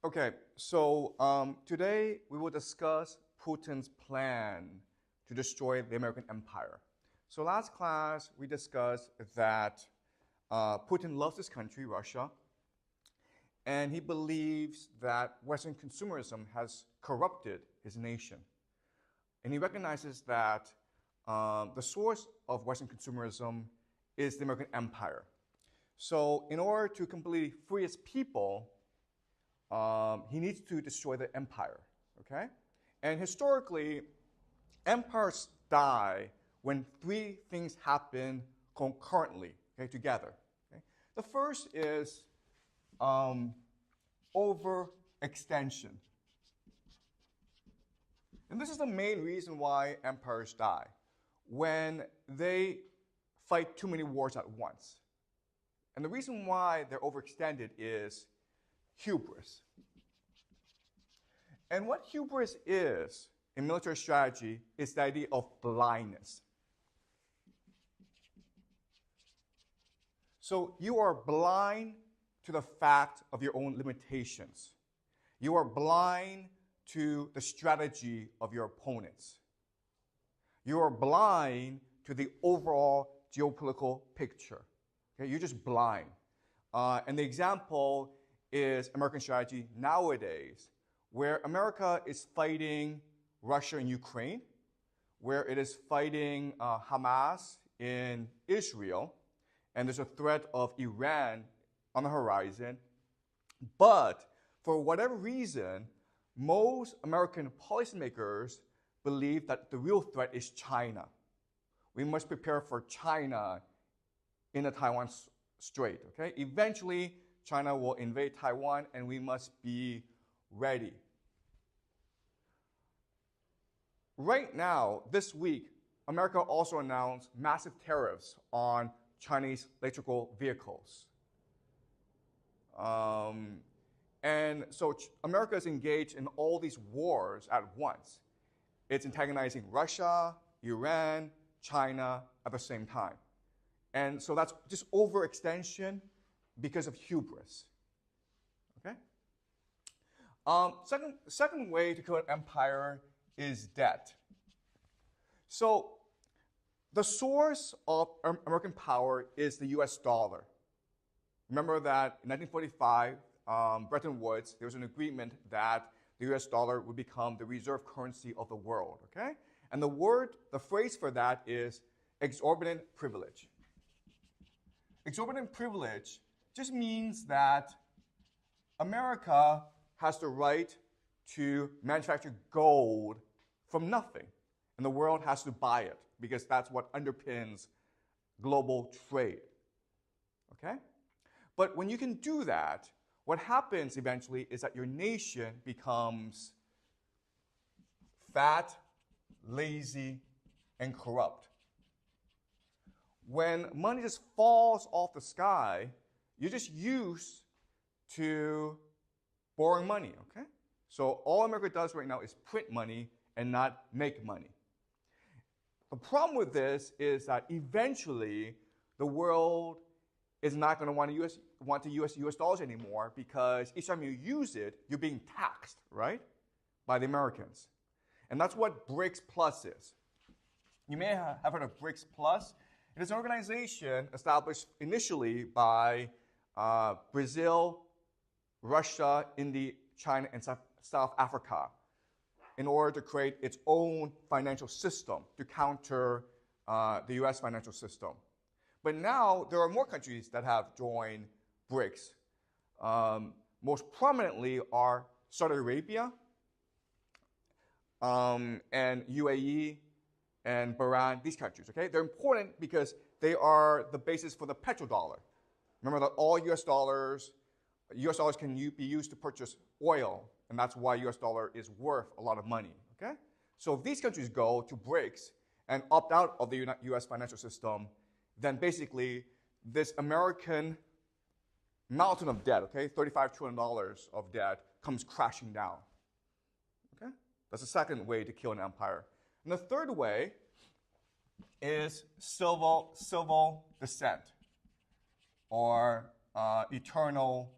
Okay, so today we will discuss Putin's plan to destroy the American empire. So last class we discussed that Putin loves his country, Russia, and he believes that Western consumerism has corrupted his nation. And he recognizes that the source of Western consumerism is the American empire. So in order to completely free his people, he needs to destroy the empire, okay? And historically, empires die when three things happen concurrently, okay, together. Okay? The first is overextension. And this is the main reason why empires die, when they fight too many wars at once. And the reason why they're overextended is hubris. And what hubris is in military strategy is the idea of blindness. So you are blind to the fact of your own limitations. You are blind to the strategy of your opponents. You are blind to the overall geopolitical picture. Okay? You're just blind. And the example is American strategy nowadays, where America is fighting Russia and Ukraine, where it is fighting Hamas in Israel, and there's a threat of Iran on the horizon. But for whatever reason, most American policymakers believe that the real threat is China. We must prepare for China in the Taiwan Strait. Okay? Eventually, China will invade Taiwan, and we must be ready. Right now, this week, America also announced massive tariffs on Chinese electrical vehicles. And so America is engaged in all these wars at once. It's antagonizing Russia, Iran, China at the same time. And so that's just overextension because of hubris. Okay? Second way to kill an empire is debt. So the source of American power is the US dollar. Remember that in 1945, Bretton Woods, there was an agreement that the US dollar would become the reserve currency of the world, okay? And the phrase for that is exorbitant privilege. Exorbitant privilege just means that America has the right to manufacture gold from nothing, and the world has to buy it because that's what underpins global trade, okay? But when you can do that, what happens eventually is that your nation becomes fat, lazy, and corrupt. When money just falls off the sky, you're just used to borrowing money, okay? So all America does right now is print money and not make money. The problem with this is that eventually the world is not going to want to use US dollars anymore, because each time you use it, you're being taxed, right, by the Americans. And that's what BRICS Plus is. You may have heard of BRICS Plus. It is an organization established initially by Brazil, Russia, India, China, and South Africa in order to create its own financial system to counter the US financial system. But now there are more countries that have joined BRICS. Most prominently are Saudi Arabia and UAE and Bahrain, these countries, okay? They're important because they are the basis for the petrodollar. Remember that all US dollars can be used to purchase oil, and that's why US dollar is worth a lot of money, okay? So if these countries go to BRICS and opt out of the US financial system, then basically this American mountain of debt, okay, $35 trillion of debt, comes crashing down, okay? That's the second way to kill an empire. And the third way is civil descent, or eternal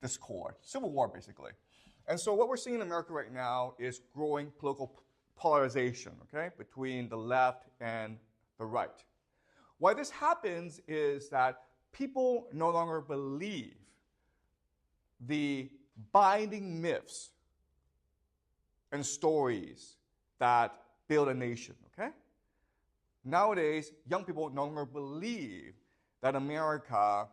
discord, civil war basically. And so what we're seeing in America right now is growing political polarization, okay, between the left and the right. Why this happens is that people no longer believe the binding myths and stories that build a nation, okay? Nowadays, young people no longer believe that America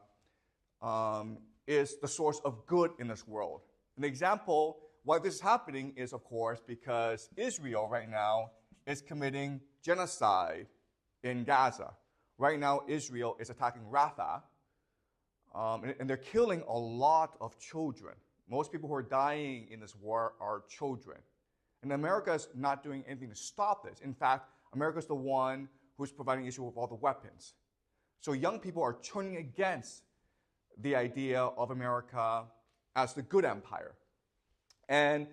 is the source of good in this world. An example why this is happening is, of course, because Israel right now is committing genocide in Gaza. Right now, Israel is attacking Rafah, and they're killing a lot of children. Most people who are dying in this war are children. And America is not doing anything to stop this. In fact, America is the one who's providing Israel with all the weapons. So young people are turning against the idea of America as the good empire. And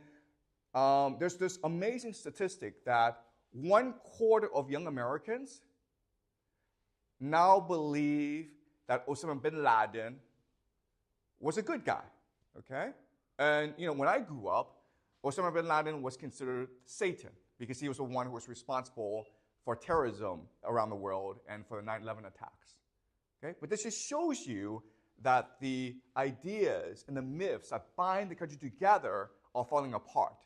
there's this amazing statistic that 1/4 of young Americans now believe that Osama bin Laden was a good guy, okay? And, when I grew up, Osama bin Laden was considered Satan because he was the one who was responsible for terrorism around the world and for the 9/11 attacks, okay? But this just shows you that the ideas and the myths that bind the country together are falling apart.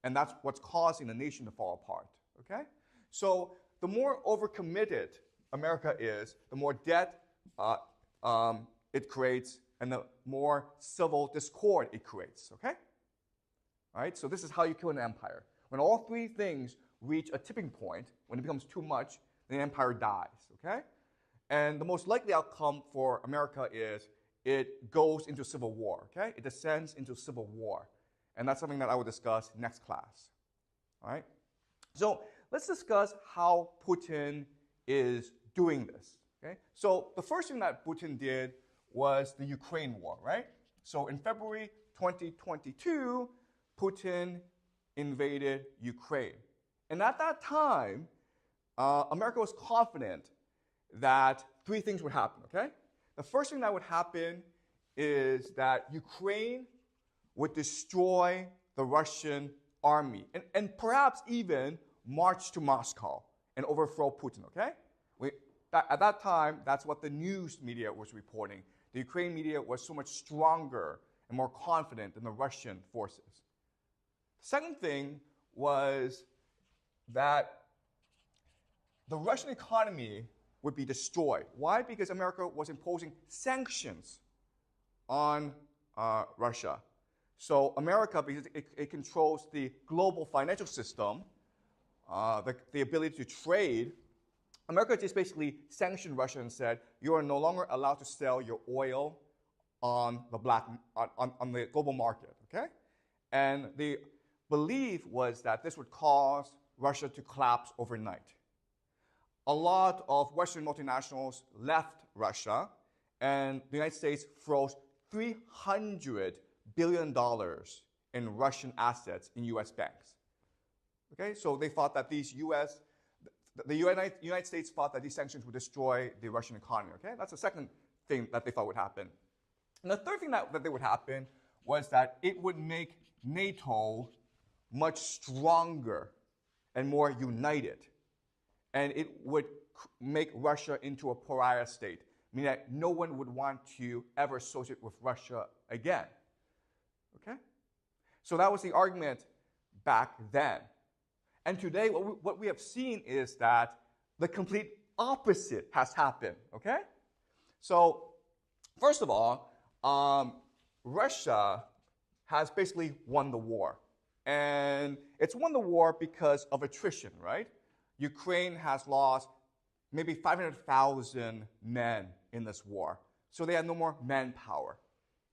And that's what's causing the nation to fall apart, okay? So the more overcommitted America is, the more debt it creates, and the more civil discord it creates, okay? All right, so this is how you kill an empire. When all three things reach a tipping point, when it becomes too much, the empire dies, okay? And the most likely outcome for America is it goes into civil war, okay? It descends into civil war. And that's something that I will discuss next class, all right? So let's discuss how Putin is doing this, okay? So the first thing that Putin did was the Ukraine war, right? So in February 2022, Putin invaded Ukraine. And at that time, America was confident that three things would happen, okay? The first thing that would happen is that Ukraine would destroy the Russian army and perhaps even march to Moscow and overthrow Putin, okay? At that time, that's what the news media was reporting. The Ukrainian media was so much stronger and more confident than the Russian forces. The second thing was that the Russian economy would be destroyed. Why? Because America was imposing sanctions on Russia. So America, because it controls the global financial system, the ability to trade, America just basically sanctioned Russia and said, you are no longer allowed to sell your oil on the global market, okay? And the belief was that this would cause Russia to collapse overnight. A lot of Western multinationals left Russia, and the United States froze $300 billion in Russian assets in U.S. banks. Okay, so they thought that the United States thought that these sanctions would destroy the Russian economy. Okay, that's the second thing that they thought would happen. And the third thing that would happen was that it would make NATO much stronger and more united. And it would make Russia into a pariah state, meaning that no one would want to ever associate with Russia again. Okay? So that was the argument back then. And today, what we have seen is that the complete opposite has happened. Okay? So, first of all, Russia has basically won the war. And it's won the war because of attrition, right? Ukraine has lost maybe 500,000 men in this war. So they have no more manpower.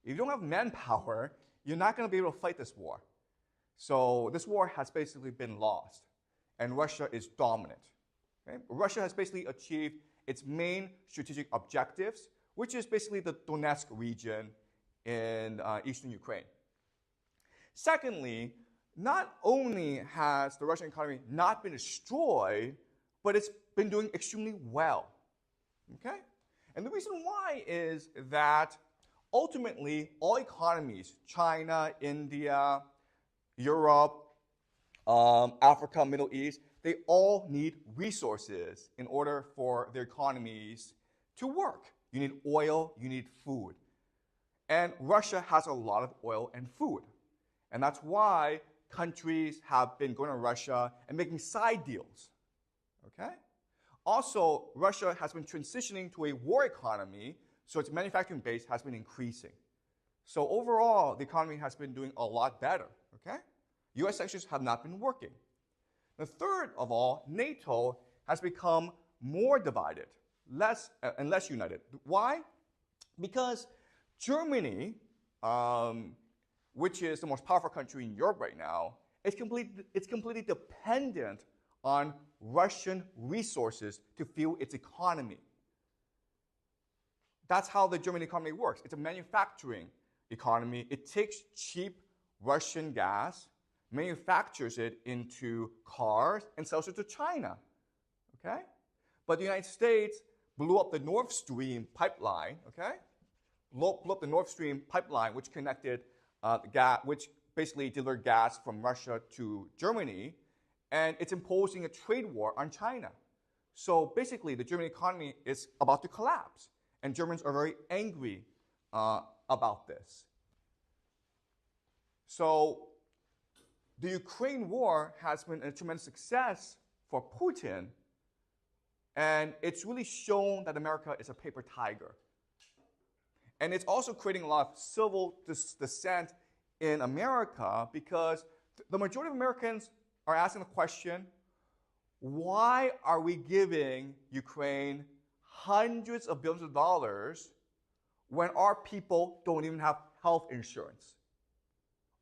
If you don't have manpower, you're not going to be able to fight this war. So this war has basically been lost, and Russia is dominant. Okay? Russia has basically achieved its main strategic objectives, which is basically the Donetsk region in eastern Ukraine. Secondly, not only has the Russian economy not been destroyed, but it's been doing extremely well. Okay? And the reason why is that ultimately, all economies, China, India, Europe, Africa, Middle East, they all need resources in order for their economies to work. You need oil, you need food. And Russia has a lot of oil and food. And that's why countries have been going to Russia and making side deals. Okay? Also, Russia has been transitioning to a war economy, so its manufacturing base has been increasing. So overall, the economy has been doing a lot better. Okay? US sanctions have not been working. The third of all, NATO has become more divided, less united. Why? Because Germany, which is the most powerful country in Europe right now, it's completely dependent on Russian resources to fuel its economy. That's how the German economy works. It's a manufacturing economy. It takes cheap Russian gas, manufactures it into cars, and sells it to China. Okay? But the United States blew up the Nord Stream pipeline, okay? Blew up the Nord Stream pipeline, which connected which basically delivered gas from Russia to Germany, and it's imposing a trade war on China. So basically, the German economy is about to collapse, and Germans are very angry about this. So the Ukraine war has been a tremendous success for Putin, and it's really shown that America is a paper tiger. And it's also creating a lot of civil dissent in America because the majority of Americans are asking the question, why are we giving Ukraine hundreds of billions of dollars when our people don't even have health insurance?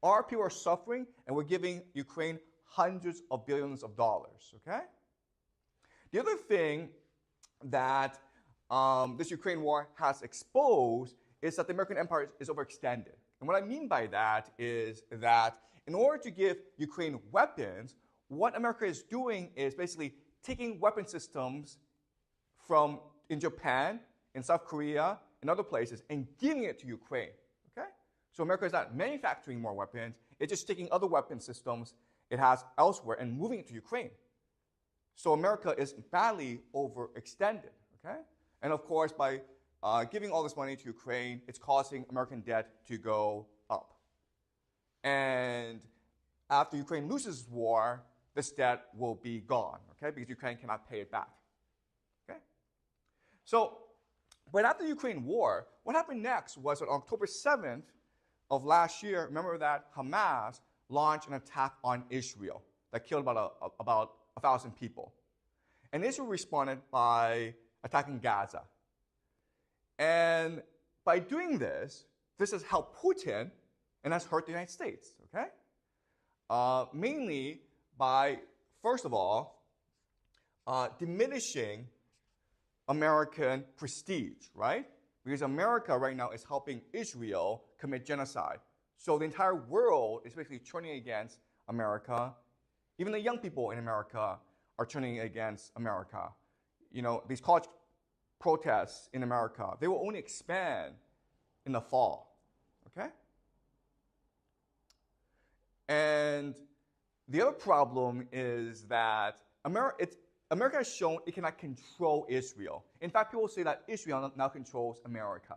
Our people are suffering, and we're giving Ukraine hundreds of billions of dollars, okay? The other thing that this Ukraine war has exposed is that the American empire is overextended. And what I mean by that is that in order to give Ukraine weapons, what America is doing is basically taking weapon systems from in Japan, in South Korea, and other places, and giving it to Ukraine. Okay? So America is not manufacturing more weapons, it's just taking other weapon systems it has elsewhere and moving it to Ukraine. So America is badly overextended. Okay? And of course, by giving all this money to Ukraine, it's causing American debt to go up. And after Ukraine loses this war, this debt will be gone, okay? Because Ukraine cannot pay it back, okay? So, but after the Ukraine war, what happened next was on October 7th of last year, remember that Hamas launched an attack on Israel that killed about 1,000 people. And Israel responded by attacking Gaza. And by doing this, this has helped Putin and has hurt the United States, okay? Mainly by, first of all, diminishing American prestige, right? Because America right now is helping Israel commit genocide. So the entire world is basically turning against America. Even the young people in America are turning against America. You know, these college protests in America, they will only expand in the fall, okay? And the other problem is that America has shown it cannot control Israel. In fact, people say that Israel now controls America.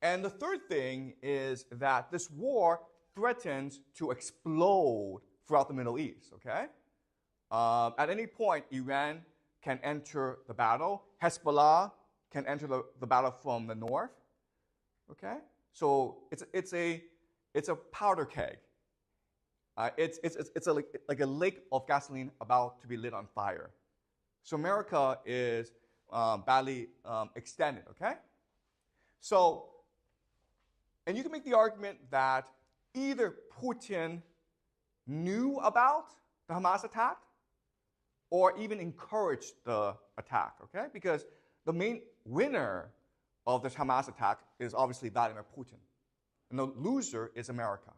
And the third thing is that this war threatens to explode throughout the Middle East, okay? At any point, Iran can enter the battle. Hezbollah can enter the battle from the north, okay? So it's a powder keg. It's like a lake of gasoline about to be lit on fire. So America is badly extended, okay? So, and you can make the argument that either Putin knew about the Hamas attack or even encouraged the attack, okay? Because the main winner of this Hamas attack is obviously Vladimir Putin. And the loser is America,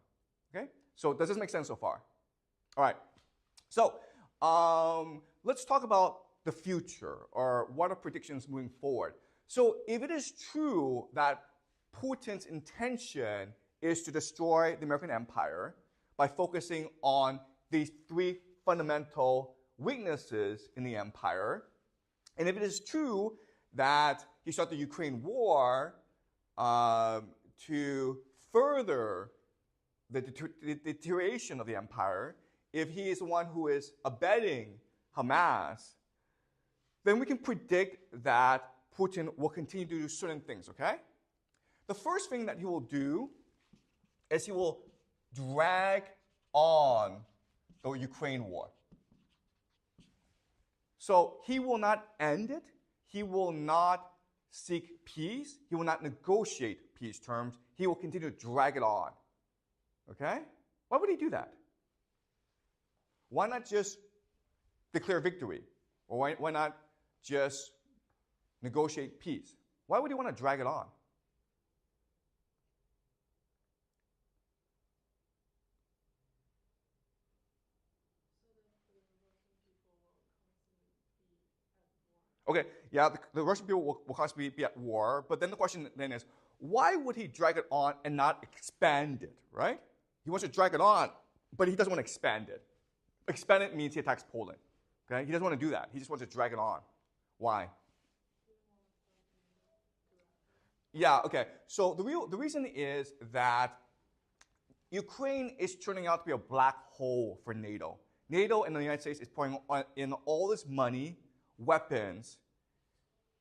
okay? So does this make sense so far? All right. So let's talk about the future, or what are predictions moving forward. So if it is true that Putin's intention is to destroy the American empire by focusing on these three fundamental weaknesses in the empire. And if it is true that he started the Ukraine war to further the deterioration of the empire, if he is the one who is abetting Hamas, then we can predict that Putin will continue to do certain things, okay? The first thing that he will do is he will drag on the Ukraine war. So he will not end it. He will not seek peace. He will not negotiate peace terms. He will continue to drag it on. Okay? Why would he do that? Why not just declare victory? Or why not just negotiate peace? Why would he want to drag it on? Okay, yeah, the Russian people will constantly be at war, but then the question then is, why would he drag it on and not expand it, right? He wants to drag it on, but he doesn't want to expand it. Expand it means he attacks Poland, okay? He doesn't want to do that. He just wants to drag it on. Why? Yeah, okay. So the reason is that Ukraine is turning out to be a black hole for NATO. NATO and the United States is pouring in all this money, weapons,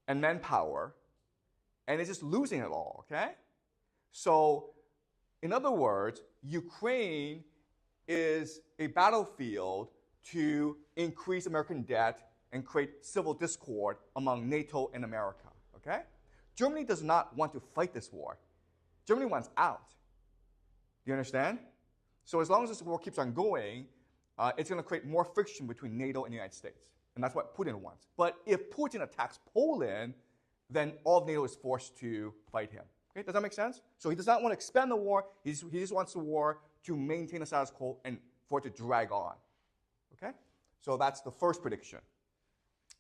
and manpower, and it's just losing it all, okay? So, in other words, Ukraine is a battlefield to increase American debt and create civil discord among NATO and America, okay? Germany does not want to fight this war. Germany wants out. Do you understand? So as long as this war keeps on going, it's going to create more friction between NATO and the United States. And that's what Putin wants. But if Putin attacks Poland, then all of NATO is forced to fight him. Okay? Does that make sense? So he does not want to expand the war. He just wants the war to maintain the status quo and for it to drag on. Okay? So that's the first prediction.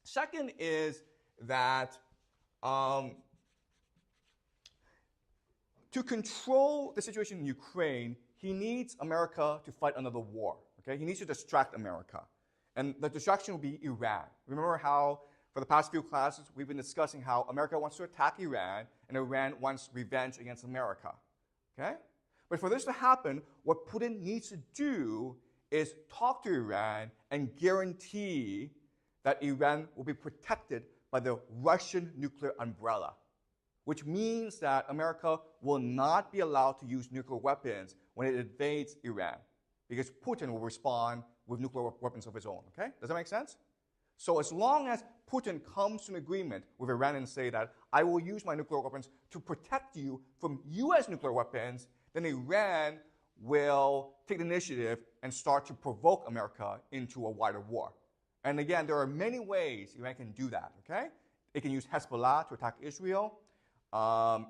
Second is that to control the situation in Ukraine, he needs America to fight another war. Okay? He needs to distract America. And the distraction will be Iran. Remember how, for the past few classes, we've been discussing how America wants to attack Iran, and Iran wants revenge against America. Okay? But for this to happen, what Putin needs to do is talk to Iran and guarantee that Iran will be protected by the Russian nuclear umbrella, which means that America will not be allowed to use nuclear weapons when it invades Iran, because Putin will respond with nuclear weapons of his own, okay? Does that make sense? So as long as Putin comes to an agreement with Iran and say that I will use my nuclear weapons to protect you from US nuclear weapons, then Iran will take the initiative and start to provoke America into a wider war. And again, there are many ways Iran can do that, okay? It can use Hezbollah to attack Israel.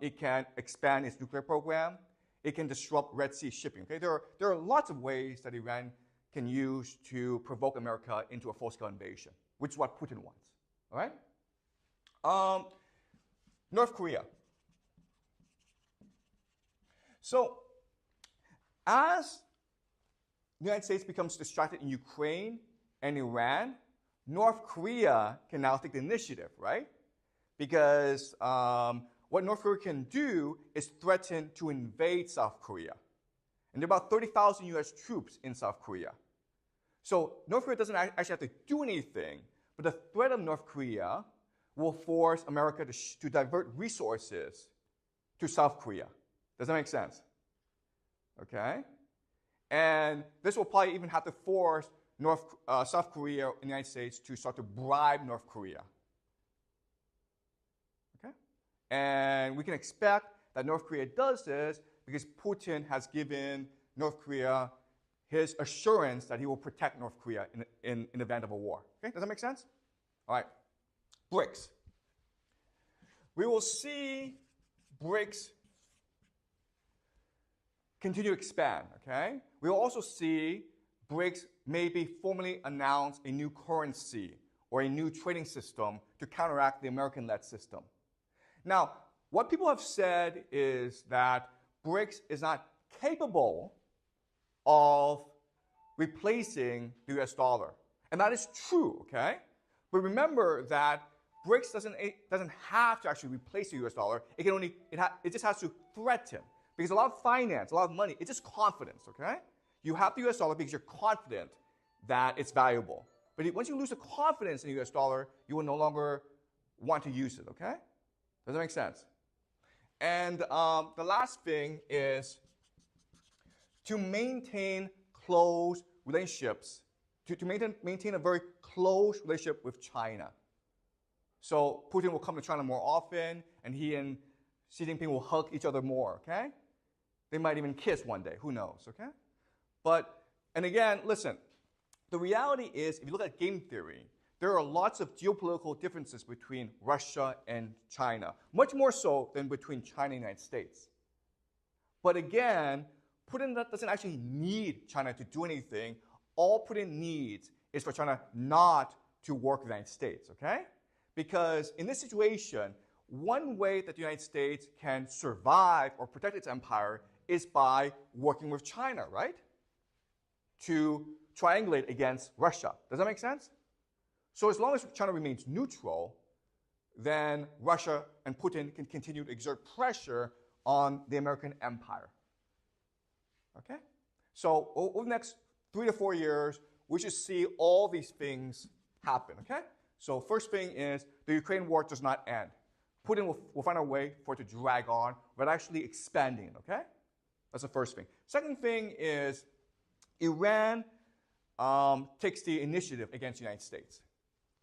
It can expand its nuclear program. It can disrupt Red Sea shipping, okay? There are lots of ways that Iran can use to provoke America into a full-scale invasion, which is what Putin wants, all right? North Korea. So as the United States becomes distracted in Ukraine and Iran, North Korea can now take the initiative, right? Because what North Korea can do is threaten to invade South Korea. And there are about 30,000 US troops in South Korea. So North Korea doesn't actually have to do anything, but the threat of North Korea will force America to divert resources to South Korea. Does that make sense? Okay? And this will probably even have to force South Korea and the United States to start to bribe North Korea. Okay? And we can expect that North Korea does this because Putin has given North Korea his assurance that he will protect North Korea in the event of a war. Okay? Does that make sense? All right. BRICS. We will see BRICS continue to expand, okay? We will also see BRICS maybe formally announce a new currency or a new trading system to counteract the American-led system. Now, what people have said is that BRICS is not capable of replacing the US dollar. And that is true, okay? But remember that BRICS doesn't have to actually replace the US dollar. It just has to threaten. Because a lot of finance, a lot of money, it's just confidence, okay? You have the US dollar because you're confident that it's valuable. But once you lose the confidence in the US dollar, you will no longer want to use it, okay? Does that make sense? And the last thing is to maintain close relationships, to maintain a very close relationship with China. So Putin will come to China more often, and he and Xi Jinping will hug each other more, okay? They might even kiss one day, who knows, okay? And again, listen, the reality is, if you look at game theory, there are lots of geopolitical differences between Russia and China, much more so than between China and the United States. But again, Putin doesn't actually need China to do anything. All Putin needs is for China not to work with the United States, okay? Because in this situation, one way that the United States can survive or protect its empire is by working with China, right? To triangulate against Russia. Does that make sense? So as long as China remains neutral, then Russia and Putin can continue to exert pressure on the American empire. Okay? So over the next 3 to 4 years, we should see all these things happen, okay? So first thing is the Ukraine war does not end. Putin will find a way for it to drag on, but actually expanding it, okay? That's the first thing. Second thing is Iran takes the initiative against the United States.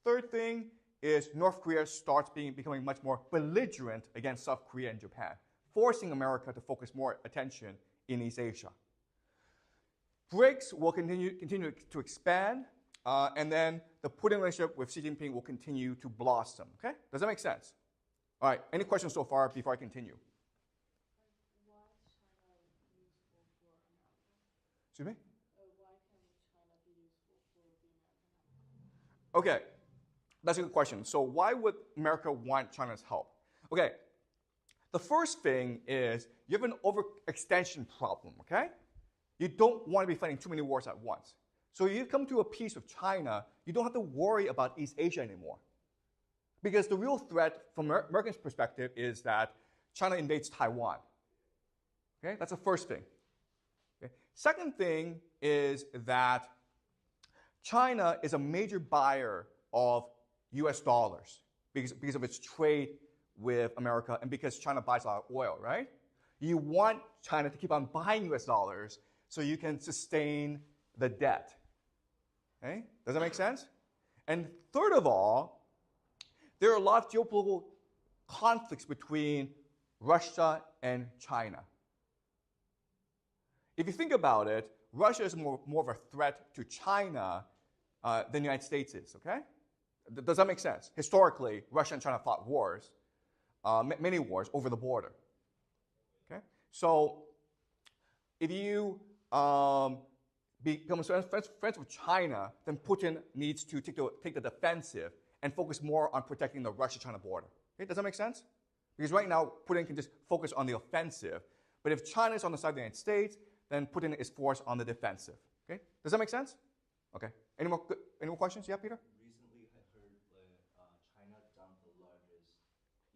Third thing is North Korea starts becoming much more belligerent against South Korea and Japan, forcing America to focus more attention in East Asia. BRICS will continue to expand, and then the Putin relationship with Xi Jinping will continue to blossom. Okay? Does that make sense? All right. Any questions so far before I continue? Why is China useful for America? Excuse me? Why can China be useful for the American empire? Okay. That's a good question. So why would America want China's help? Okay. The first thing is you have an overextension problem, okay? You don't want to be fighting too many wars at once. So you come to a peace with China, you don't have to worry about East Asia anymore. Because the real threat from Americans' perspective is that China invades Taiwan. Okay? That's the first thing. Okay? Second thing is that China is a major buyer of US dollars because of its trade with America and because China buys a lot of oil, right? You want China to keep on buying US dollars so you can sustain the debt. Okay? Does that make sense? And third of all, there are a lot of geopolitical conflicts between Russia and China. If you think about it, Russia is more of a threat to China than the United States is, okay? Does that make sense? Historically, Russia and China fought wars, many wars over the border. Okay? So if you become friends with China, then Putin needs to take the defensive and focus more on protecting the Russia-China border. Okay? Does that make sense? Because right now, Putin can just focus on the offensive. But if China is on the side of the United States, then Putin is forced on the defensive. Okay? Does that make sense? Okay. Any more questions? Yeah, Peter? Recently, I heard that China dumped the largest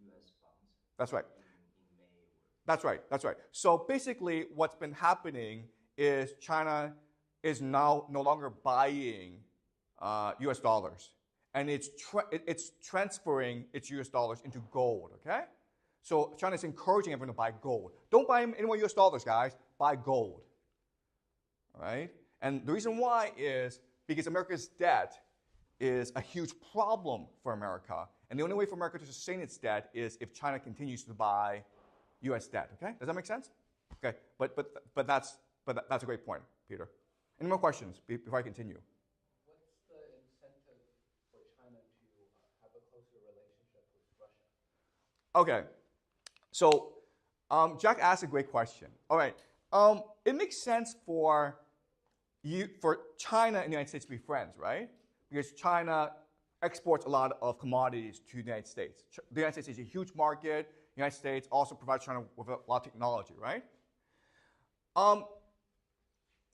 U.S. bonds. That's right. In May. That's right. So basically, what's been happening is China is now no longer buying U.S. dollars, and it's transferring its U.S. dollars into gold. Okay, so China is encouraging everyone to buy gold. Don't buy any more U.S. dollars, guys. Buy gold. All right, and the reason why is because America's debt is a huge problem for America, and the only way for America to sustain its debt is if China continues to buy U.S. debt. Okay, does that make sense? Okay, but that's a great point, Peter. Any more questions before I continue? What's the incentive for China to have a closer relationship with Russia? Okay, so Jack asked a great question. All right, it makes sense for China and the United States to be friends, right? Because China exports a lot of commodities to the United States. The United States is a huge market. the United States also provides China with a lot of technology, right?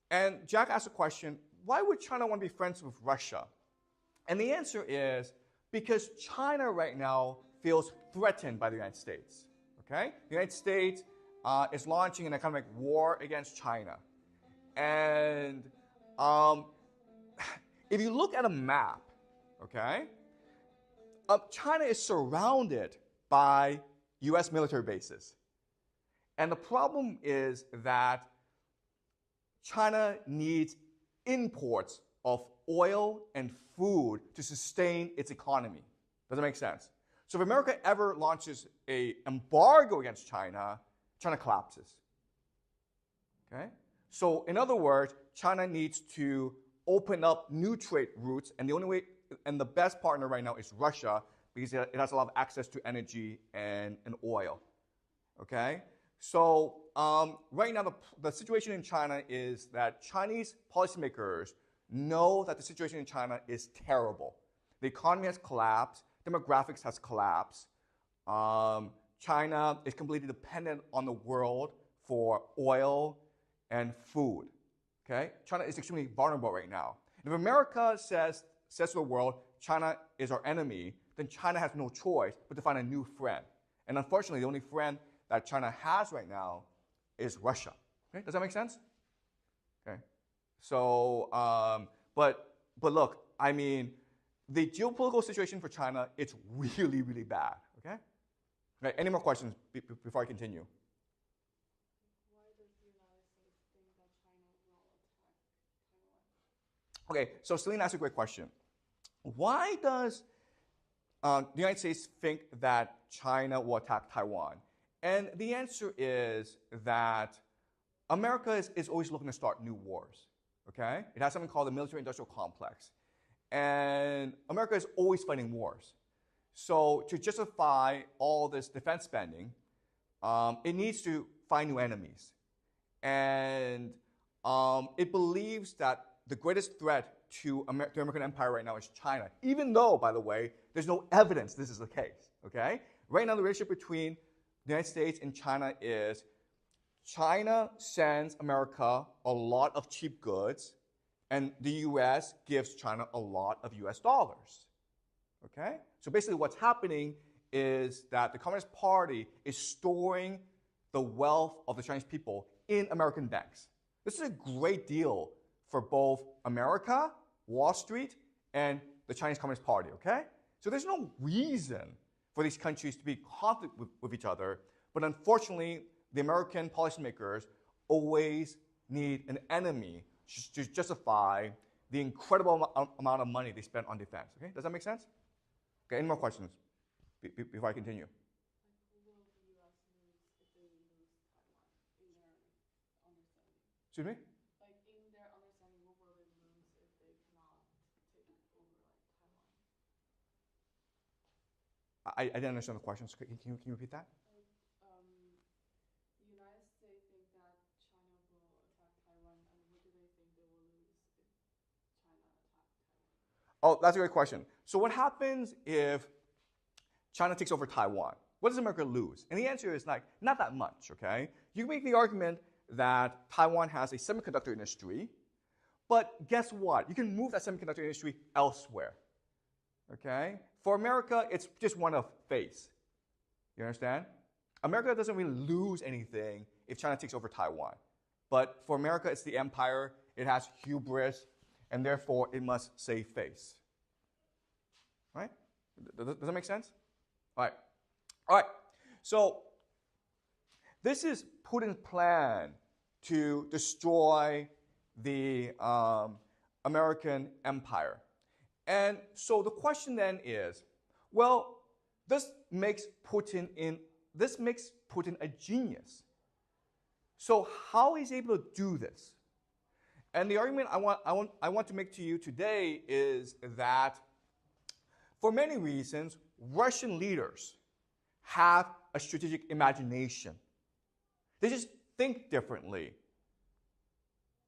And Jack asked a question, why would China want to be friends with Russia? And the answer is because China right now feels threatened by the United States. Okay? The United States is launching an economic war against China. And if you look at a map, okay, China is surrounded by US military bases. And the problem is that China needs imports of oil and food to sustain its economy. Does that make sense? So if America ever launches an embargo against China, China collapses. Okay? So in other words, China needs to open up new trade routes, and the only way, and the best partner right now is Russia, because it has a lot of access to energy and oil. Okay? So right now, the situation in China is that Chinese policymakers know that the situation in China is terrible. The economy has collapsed. Demographics has collapsed. China is completely dependent on the world for oil and food. Okay? China is extremely vulnerable right now. And if America says to the world, China is our enemy, then China has no choice but to find a new friend. And unfortunately, the only friend that China has right now is Russia. Okay? Does that make sense? Okay. So, but look, I mean, the geopolitical situation for China, it's really, really bad. Okay? Okay, any more questions before I continue? Why does the United States think that China will attack Taiwan? Okay, so Celine asked a great question. Why does the United States think that China will attack Taiwan? And the answer is that America is always looking to start new wars. Okay? It has something called the military-industrial complex. And America is always fighting wars. So to justify all this defense spending, it needs to find new enemies. And it believes that the greatest threat to the American empire right now is China, even though, by the way, there's no evidence this is the case. Okay? Right now, the relationship between the United States and China is China sends America a lot of cheap goods, and the US gives China a lot of US dollars. Okay? So basically what's happening is that the Communist Party is storing the wealth of the Chinese people in American banks. This is a great deal for both America, Wall Street, and the Chinese Communist Party, okay? So there's no reason for these countries to be in conflict with each other, but unfortunately, the American policymakers always need an enemy to justify the incredible amount of money they spend on defense, okay? Does that make sense? Okay, any more questions before I continue? Who will the U.S. lose if they lose Taiwan in their understanding? Excuse me? Like in their understanding, what will they lose if they cannot take over Taiwan? I didn't understand the question. So can you repeat that? The United States think that China will attack Taiwan, and what do they think they will lose if China attacks Taiwan? Oh, that's a great question. So what happens if China takes over Taiwan? What does America lose? And the answer is like, not that much, okay? You can make the argument that Taiwan has a semiconductor industry, but guess what? You can move that semiconductor industry elsewhere, okay? For America, it's just one of face. You understand? America doesn't really lose anything if China takes over Taiwan. But for America, it's the empire. It has hubris, and therefore it must save face. Right? Does that make sense? All right. All right. So this is Putin's plan to destroy the American empire. And so the question then is, well, this makes Putin a genius. So how is he able to do this? And the argument I want to make to you today is that for many reasons, Russian leaders have a strategic imagination. They just think differently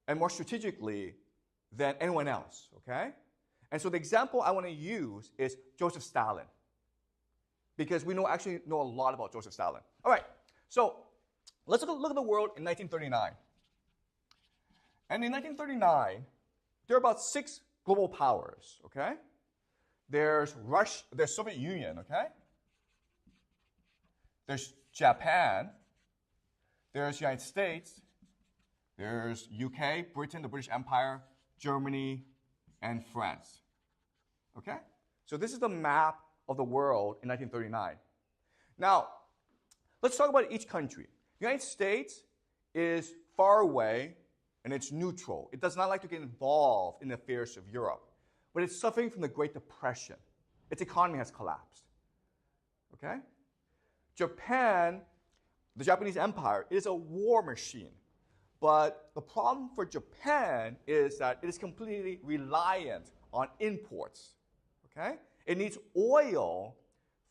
and more strategically than anyone else, okay? And so the example I want to use is Joseph Stalin. because we actually know a lot about Joseph Stalin. All right, so let's look at the world in 1939. And in 1939, there are about 6 global powers, okay? There's Soviet Union, okay? There's Japan, there's United States, there's UK, Britain, the British Empire, Germany, and France. Okay? So this is the map of the world in 1939. Now, let's talk about each country. The United States is far away and it's neutral. It does not like to get involved in the affairs of Europe, but it's suffering from the Great Depression. Its economy has collapsed. Okay? Japan, the Japanese Empire, is a war machine. But the problem for Japan is that it is completely reliant on imports. Okay? It needs oil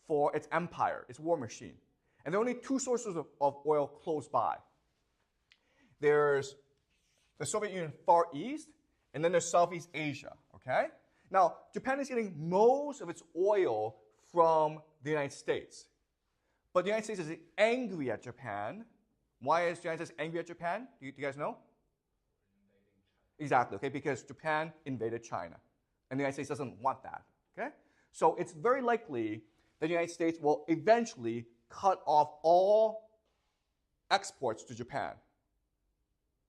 for its empire, its war machine. And there are only 2 sources of oil close by. There's the Soviet Union Far East, and then there's Southeast Asia. Okay? Now, Japan is getting most of its oil from the United States. But the United States is angry at Japan. Why is the United States angry at Japan? Do you guys know? Exactly, okay, because Japan invaded China. And the United States doesn't want that, okay? So it's very likely that the United States will eventually cut off all exports to Japan.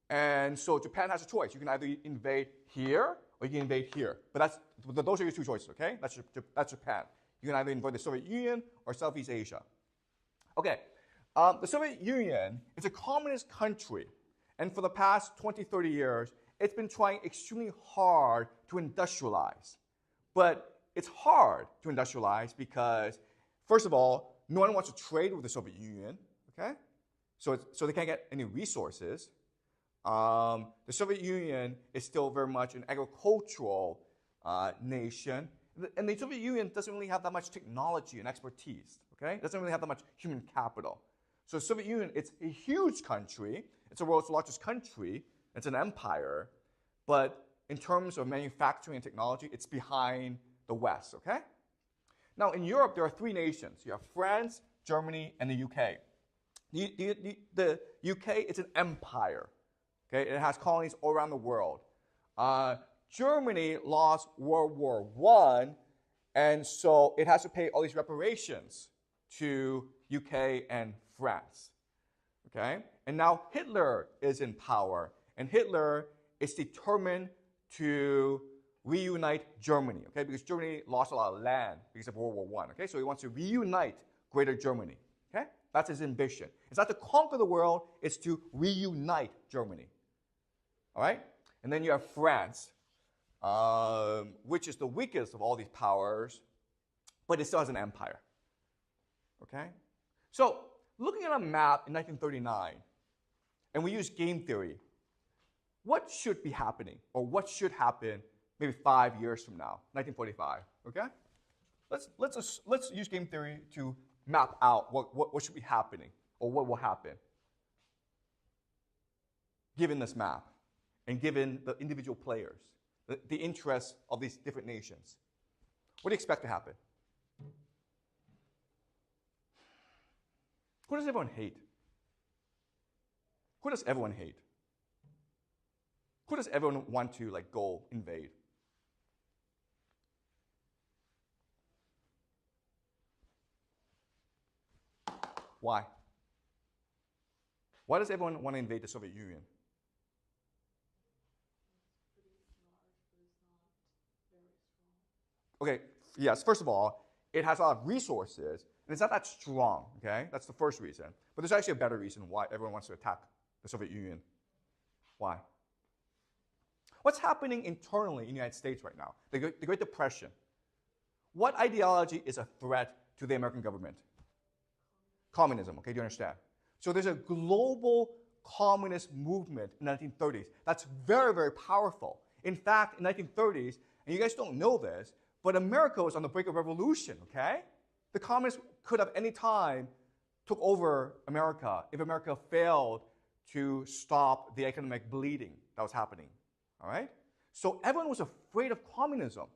And so Japan has a choice. You can either invade here or you can invade here. But those are your 2 choices, okay? That's Japan. You can either invade the Soviet Union or Southeast Asia. Okay, the Soviet Union is a communist country, and for the past 20, 30 years, it's been trying extremely hard to industrialize. But it's hard to industrialize because, first of all, no one wants to trade with the Soviet Union, okay? So they can't get any resources. The Soviet Union is still very much an agricultural nation, and the Soviet Union doesn't really have that much technology and expertise. Okay? It doesn't really have that much human capital. So the Soviet Union, it's a huge country. It's the world's largest country. It's an empire. But in terms of manufacturing and technology, it's behind the West. Okay? Now, in Europe, there are 3 nations. You have France, Germany, and the UK. The UK is an empire. Okay? It has colonies all around the world. Germany lost World War I, and so it has to pay all these reparations to UK and France. Okay? And now Hitler is in power, and Hitler is determined to reunite Germany, okay? Because Germany lost a lot of land because of World War I, okay? So he wants to reunite Greater Germany, okay? That's his ambition. It's not to conquer the world, it's to reunite Germany, all right? And then you have France, which is the weakest of all these powers, but it still has an empire. Okay? So, looking at a map in 1939, and we use game theory, what should be happening, or what should happen maybe 5 years from now, 1945, okay? Let's use game theory to map out what should be happening, or what will happen, given this map, and given the individual players, the interests of these different nations. What do you expect to happen? Who does everyone hate? Who does everyone hate? Who does everyone want to go invade? Why? Why does everyone want to invade the Soviet Union? Okay, yes, first of all, it has a lot of resources, and it's not that strong, okay? That's the first reason. But there's actually a better reason why everyone wants to attack the Soviet Union. Why? What's happening internally in the United States right now? The Great Depression. What ideology is a threat to the American government? Communism, okay, do you understand? So there's a global communist movement in the 1930s that's very, very powerful. In fact, in the 1930s, and you guys don't know this, but America was on the brink of revolution, okay? The communists could have any time took over America if America failed to stop the economic bleeding that was happening, all right? So everyone was afraid of communism.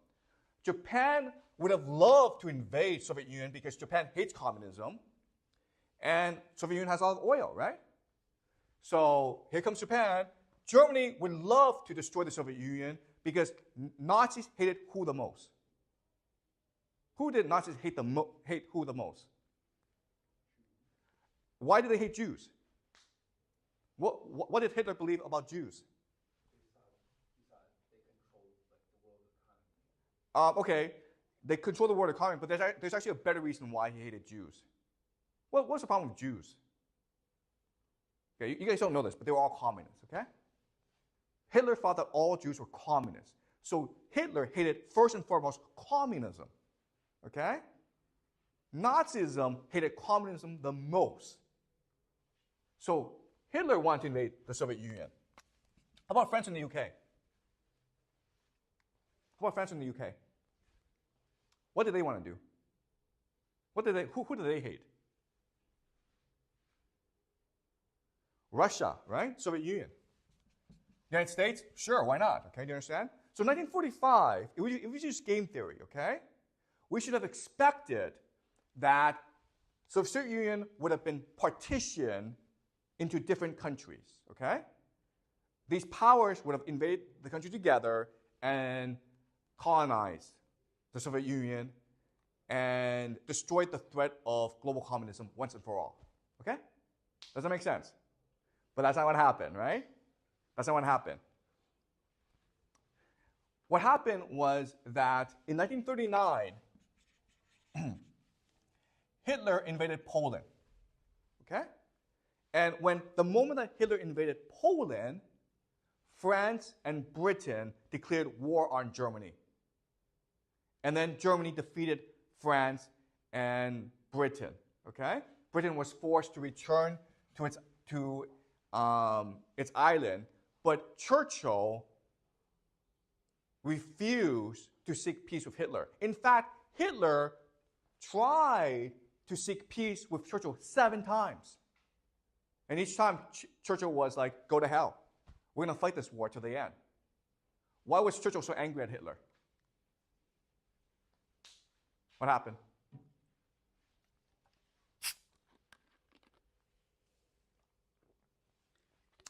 Japan would have loved to invade Soviet Union because Japan hates communism, and Soviet Union has a lot of oil, right? So here comes Japan. Germany would love to destroy the Soviet Union because Nazis hated who the most? Who did Nazis hate who the most? Why did they hate Jews? What did Hitler believe about Jews? Okay, they control the world economy, but there's actually a better reason why he hated Jews. What's the problem with Jews? Okay, you guys don't know this, but they were all communists, okay? Hitler thought that all Jews were communists. So Hitler hated, first and foremost, communism, okay? Nazism hated communism the most. So Hitler wanted to invade the Soviet Union. How about France and the UK? How about France and the UK? What did they want to do? Who did they hate? Russia, right? Soviet Union. United States? Sure, why not? Okay, do you understand? So 1945, if we use game theory, okay, we should have expected that Soviet Union would have been partitioned into different countries, okay? These powers would have invaded the country together and colonized the Soviet Union and destroyed the threat of global communism once and for all, okay? Does that make sense? But that's not what happened, right? That's not what happened. What happened was that in 1939, Hitler invaded Poland, okay? And the moment that Hitler invaded Poland, France and Britain declared war on Germany. And then Germany defeated France and Britain, okay? Britain was forced to return to its island, but Churchill refused to seek peace with Hitler. In fact, Hitler tried to seek peace with Churchill 7 times. And each time, Churchill was like, go to hell. We're going to fight this war till the end. Why was Churchill so angry at Hitler? What happened?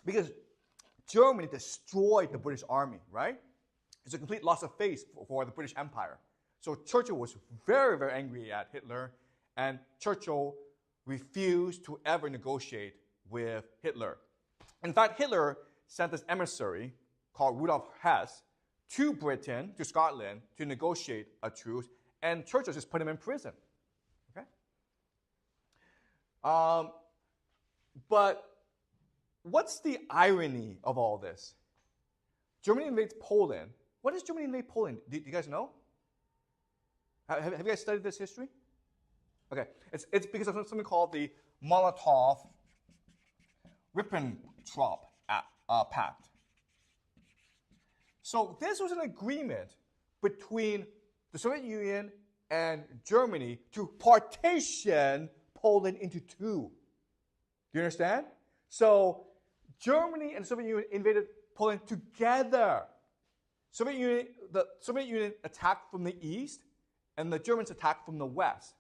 Because Germany destroyed the British army, right? It's a complete loss of face for the British Empire. So Churchill was very, very angry at Hitler, and Churchill refused to ever negotiate with Hitler. In fact, Hitler sent this emissary called Rudolf Hess to Britain, to Scotland, to negotiate a truce, and Churchill just put him in prison. Okay? But what's the irony of all this? Germany invades Poland. What does Germany invade Poland? Do you guys know? Have you guys studied this history? Okay, it's because of something called the Molotov-Ribbentrop Pact. So this was an agreement between the Soviet Union and Germany to partition Poland into 2. Do you understand? So Germany and the Soviet Union invaded Poland together. The Soviet Union attacked from the east, and the Germans attacked from the west.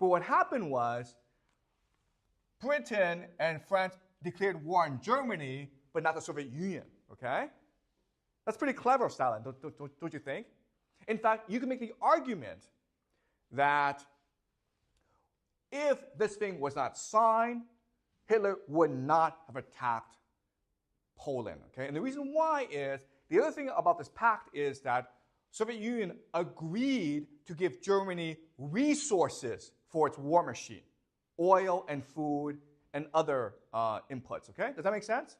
But what happened was Britain and France declared war on Germany, but not the Soviet Union, okay? That's pretty clever, Stalin, don't you think? In fact, you can make the argument that if this thing was not signed, Hitler would not have attacked Poland, okay? And the reason why is, the other thing about this pact is that Soviet Union agreed to give Germany resources for its war machine, oil and food and other inputs, okay? Does that make sense?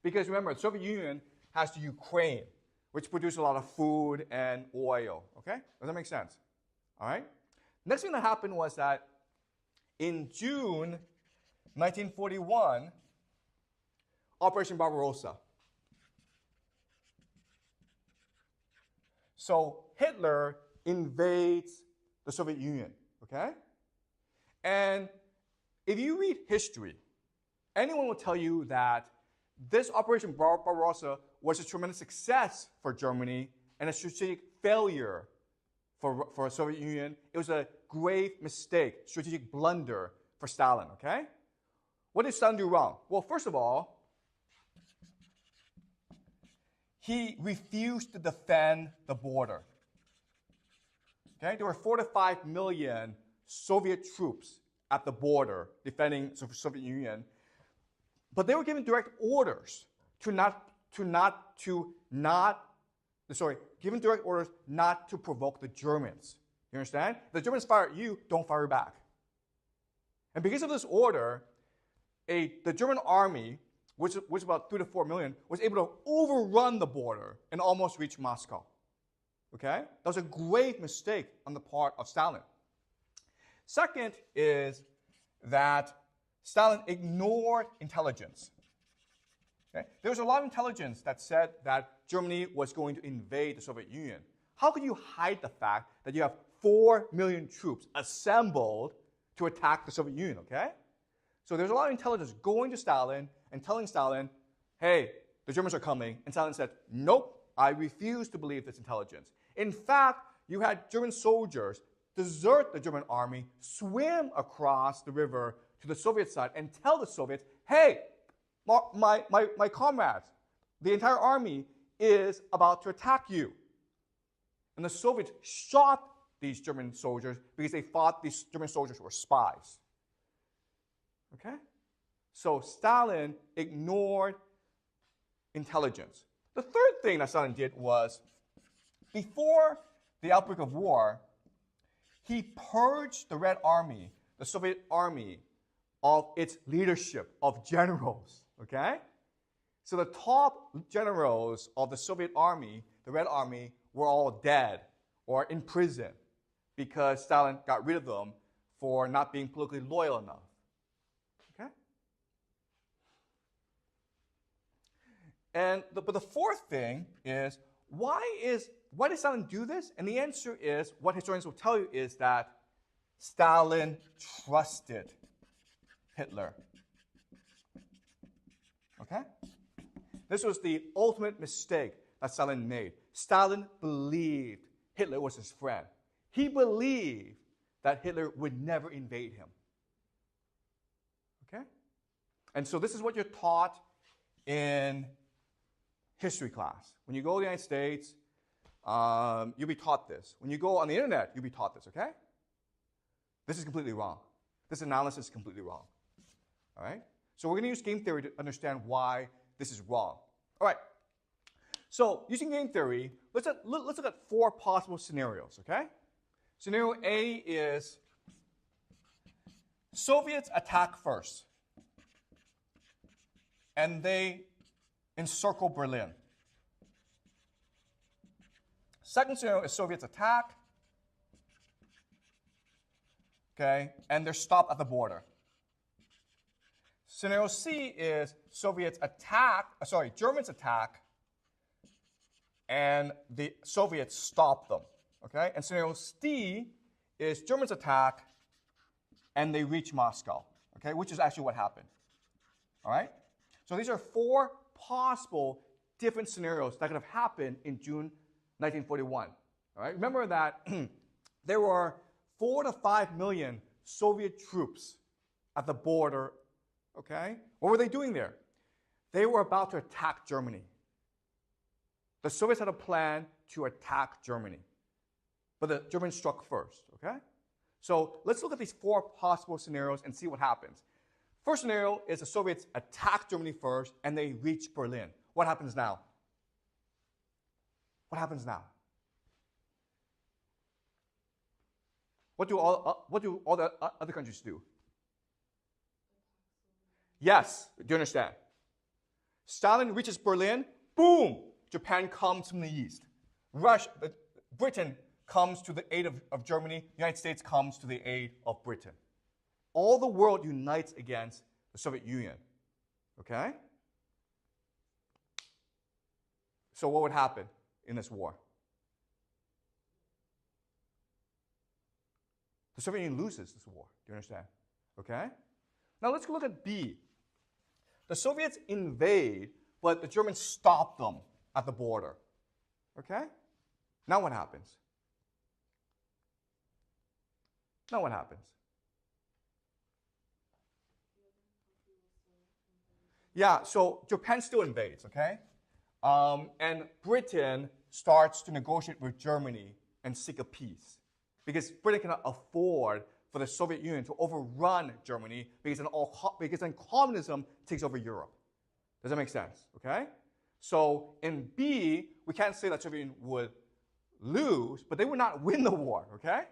Because remember, the Soviet Union has the Ukraine, which produces a lot of food and oil, okay? Does that make sense? All right? Next thing that happened was that in June 1941, Operation Barbarossa. So Hitler invades the Soviet Union, okay? And if you read history, anyone will tell you that this Operation Barbarossa was a tremendous success for Germany and a strategic failure for the Soviet Union. It was a grave mistake, strategic blunder for Stalin, okay? What did Stalin do wrong? Well, first of all, he refused to defend the border. Okay? There were 4 to 5 million Soviet troops at the border defending the Soviet Union, but they were given direct orders given direct orders not to provoke the Germans. You understand? If the Germans fire at you, don't fire back. And because of this order, the German army, which was about 3 to 4 million, was able to overrun the border and almost reach Moscow. Okay? That was a grave mistake on the part of Stalin. Second is that Stalin ignored intelligence. Okay? There was a lot of intelligence that said that Germany was going to invade the Soviet Union. How could you hide the fact that you have 4 million troops assembled to attack the Soviet Union, okay? So there's a lot of intelligence going to Stalin and telling Stalin, hey, the Germans are coming. And Stalin said, nope, I refuse to believe this intelligence. In fact, you had German soldiers desert the German army, swim across the river to the Soviet side, and tell the Soviets, hey, my comrades, the entire army is about to attack you. And the Soviets shot these German soldiers because they thought these German soldiers were spies. Okay? So Stalin ignored intelligence. The third thing that Stalin did was, before the outbreak of war, he purged the Red Army, the Soviet army, of its leadership, of generals. Okay? So the top generals of the Soviet army, the Red Army, were all dead or in prison because Stalin got rid of them for not being politically loyal enough. Okay? But the fourth thing is, why did Stalin do this? And the answer is, what historians will tell you is that Stalin trusted Hitler. Okay? This was the ultimate mistake that Stalin made. Stalin believed Hitler was his friend. He believed that Hitler would never invade him. Okay? And so this is what you're taught in history class. When you go to the United States, you'll be taught this. When you go on the internet, you'll be taught this, okay? This is completely wrong. This analysis is completely wrong. All right? So we're going to use game theory to understand why this is wrong. All right. So using game theory, let's look at 4 possible scenarios, okay? Scenario A is Soviets attack first, and they encircle Berlin. Second scenario is Soviets attack, okay, and they're stopped at the border. Scenario C is Germans attack, and the Soviets stop them. Okay? And scenario D is Germans attack, and they reach Moscow. Okay? Which is actually what happened. All right? So these are 4 possible different scenarios that could have happened in June 1941. All right? Remember that there were 4 to 5 million Soviet troops at the border. Okay? What were they doing there? They were about to attack Germany. The Soviets had a plan to attack Germany. But the Germans struck first. Okay? So let's look at these 4 possible scenarios and see what happens. First scenario is the Soviets attack Germany first and they reach Berlin. What happens now? What happens now? What do all the other countries do? Yes, do you understand? Stalin reaches Berlin, boom, Japan comes from the east. Britain comes to the aid of Germany, the United States comes to the aid of Britain. All the world unites against the Soviet Union. Okay? So what would happen in this war? The Soviet Union loses this war. Do you understand? Okay? Now let's look at B. The Soviets invade, but the Germans stop them at the border. Okay? Now what happens? Now what happens? Yeah, so Japan still invades, okay? And Britain starts to negotiate with Germany and seek a peace. Because Britain cannot afford for the Soviet Union to overrun Germany because then communism takes over Europe. Does that make sense? Okay? So in B, we can't say that Soviet Union would lose, but they would not win the war, okay?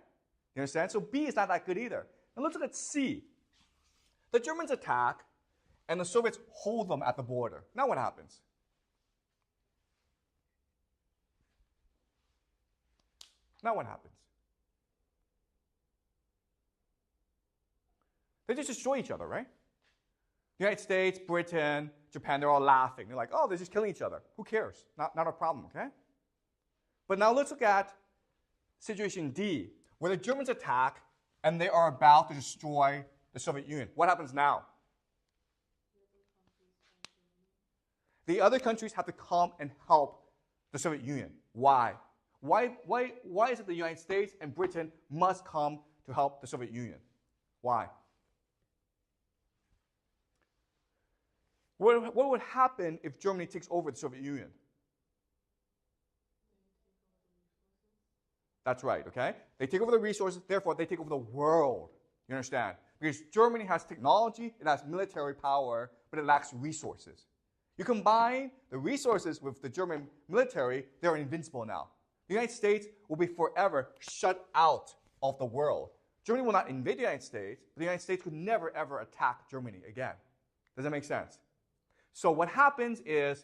You understand? So B is not that good either. Now let's look at C. The Germans attack, and the Soviets hold them at the border. Now what happens? Now what happens? They just destroy each other, right? The United States, Britain, Japan, they're all laughing. They're like, oh, they're just killing each other. Who cares? Not a problem, okay? But now let's look at situation D, where the Germans attack and they are about to destroy the Soviet Union. What happens now? The other countries have to come and help the Soviet Union. Why? Why is it the United States and Britain must come to help the Soviet Union? Why? What would happen if Germany takes over the Soviet Union? That's right, okay? They take over the resources, therefore they take over the world. You understand? Because Germany has technology, it has military power, but it lacks resources. You combine the resources with the German military, they're invincible now. The United States will be forever shut out of the world. Germany will not invade the United States, but the United States could never, ever attack Germany again. Does that make sense? So what happens is,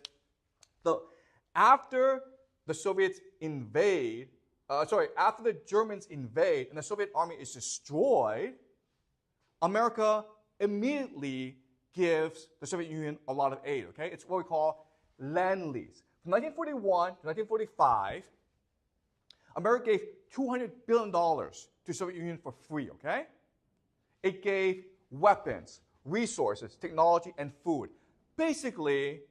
after the Soviets invade, after the Germans invade and the Soviet army is destroyed, America immediately gives the Soviet Union a lot of aid, okay? It's what we call Lend-Lease. From 1941 to 1945, America gave $200 billion to the Soviet Union for free, okay? It gave weapons, resources, technology, and food. Basically,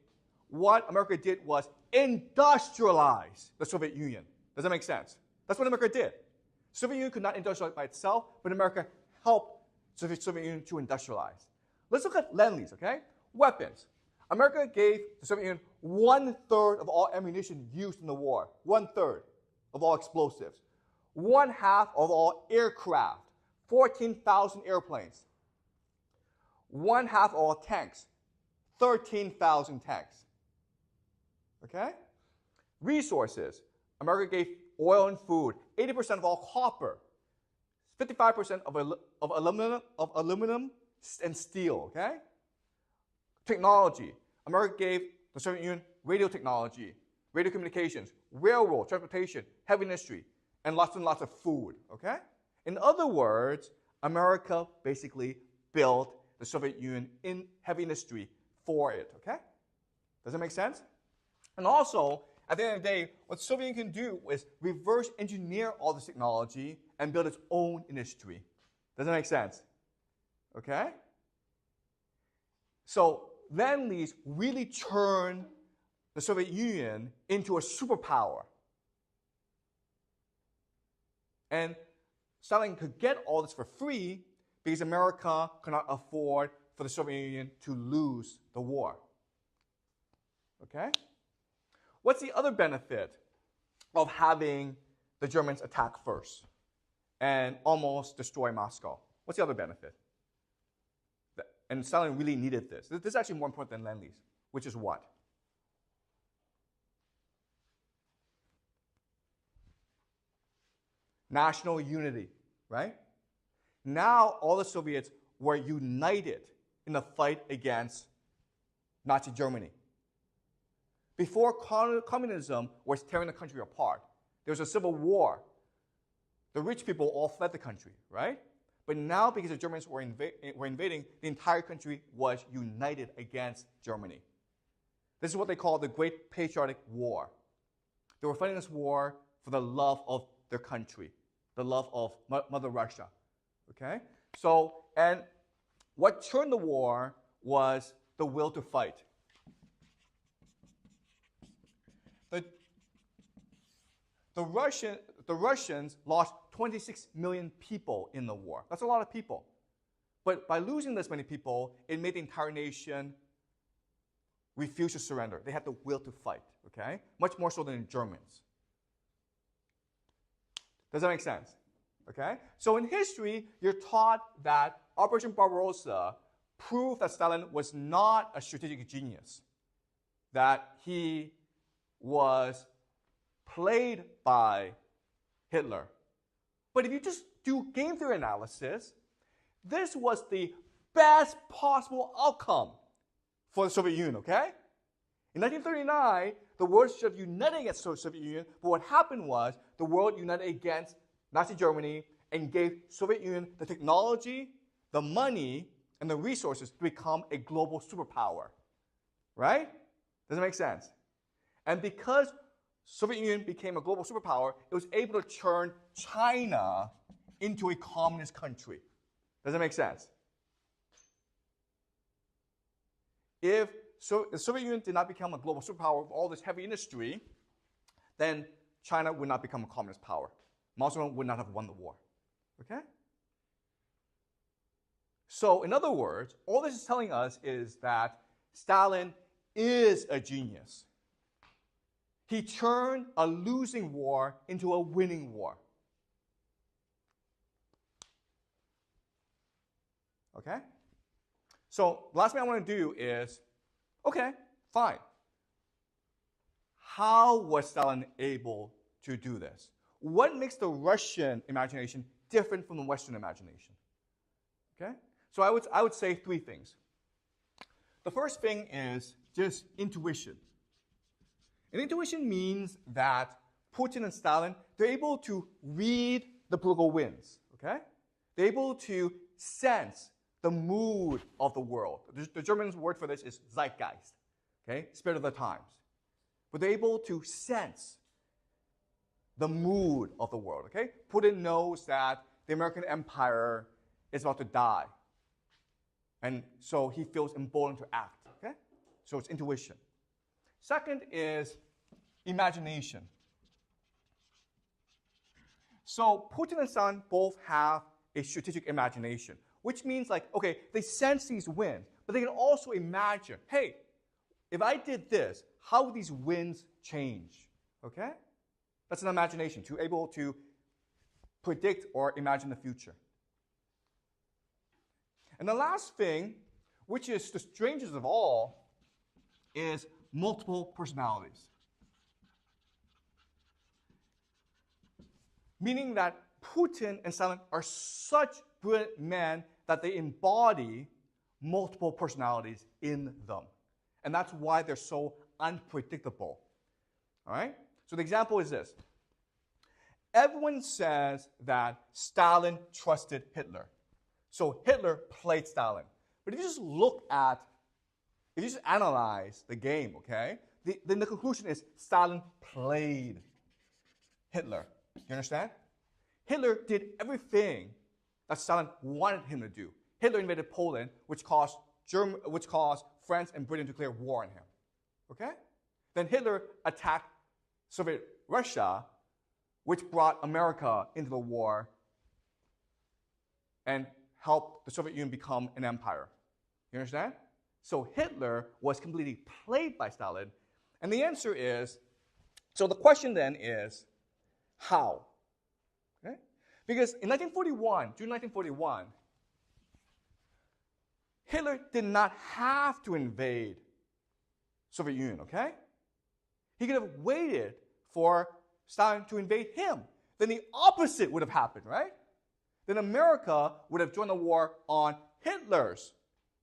what America did was industrialize the Soviet Union. Does that make sense? That's what America did. The Soviet Union could not industrialize by itself, but America helped the Soviet Union to industrialize. Let's look at Lend-Lease, okay? Weapons. America gave the Soviet Union 1/3 of all ammunition used in the war. 1/3 of all explosives. 1/2 of all aircraft. 14,000 airplanes. 1/2 of all tanks. 13,000 tanks. Okay? Resources. America gave oil and food. 80% of all copper. 55% of aluminum and steel. Okay? Technology. America gave the Soviet Union radio technology, radio communications, railroad, transportation, heavy industry, and lots of food. Okay? In other words, America basically built the Soviet Union in heavy industry for it. Okay? Does that make sense? And also, at the end of the day, what the Soviet Union can do is reverse engineer all this technology and build its own industry. Does that make sense? Okay? So Lend-Lease really turned the Soviet Union into a superpower. And Stalin could get all this for free because America could not afford for the Soviet Union to lose the war. Okay? What's the other benefit of having the Germans attack first and almost destroy Moscow? What's the other benefit? And Stalin really needed this. This is actually more important than Lend-Lease, which is what? National unity, right? Now all the Soviets were united in the fight against Nazi Germany. Before, communism was tearing the country apart. There was a civil war. The rich people all fled the country, right? But now, because the Germans were invading, the entire country was united against Germany. This is what they call the Great Patriotic War. They were fighting this war for the love of their country, the love of Mother Russia. Okay? So, and what turned the war was the will to fight. The Russians lost 26 million people in the war. That's a lot of people. But by losing this many people, it made the entire nation refuse to surrender. They had the will to fight, okay? Much more so than the Germans. Does that make sense? Okay? So in history, you're taught that Operation Barbarossa proved that Stalin was not a strategic genius, that he was played by Hitler. But if you just do game theory analysis, this was the best possible outcome for the Soviet Union, okay? In 1939, the world should have united against the Soviet Union, but what happened was the world united against Nazi Germany and gave Soviet Union the technology, the money, and the resources to become a global superpower, right? Does that make sense? And because Soviet Union became a global superpower, it was able to turn China into a communist country. Does that make sense? If the Soviet Union did not become a global superpower with all this heavy industry, then China would not become a communist power. Mao Zedong would not have won the war. Okay? So, in other words, all this is telling us is that Stalin is a genius. He turned a losing war into a winning war. Okay? So, last thing I want to do is, okay, fine. How was Stalin able to do this? What makes the Russian imagination different from the Western imagination? Okay? So I would say three things. The first thing is just intuition. And intuition means that Putin and Stalin, they're able to read the political winds, okay? They're able to sense the mood of the world. The German word for this is Zeitgeist, okay? Spirit of the times. But they're able to sense the mood of the world, okay? Putin knows that the American empire is about to die. And so he feels emboldened to act, okay? So it's intuition. Second is imagination. So Putin and Stalin both have a strategic imagination, which means like, okay, they sense these winds, but they can also imagine, hey, if I did this, how would these winds change, okay? That's an imagination, to be able to predict or imagine the future. And the last thing, which is the strangest of all, is multiple personalities. Meaning that Putin and Stalin are such brilliant men that they embody multiple personalities in them. And that's why they're so unpredictable. All right? So the example is this. Everyone says that Stalin trusted Hitler. So Hitler played Stalin. But if you just if you just analyze the game, okay, then the conclusion is Stalin played Hitler. You understand? Hitler did everything that Stalin wanted him to do. Hitler invaded Poland, which caused France and Britain to declare war on him. Okay? Then Hitler attacked Soviet Russia, which brought America into the war and helped the Soviet Union become an empire. You understand? So Hitler was completely played by Stalin. And the answer is, so the question then is, how? Okay? Because in June 1941, Hitler did not have to invade Soviet Union, okay? He could have waited for Stalin to invade him. Then the opposite would have happened, right? Then America would have joined the war on Hitler's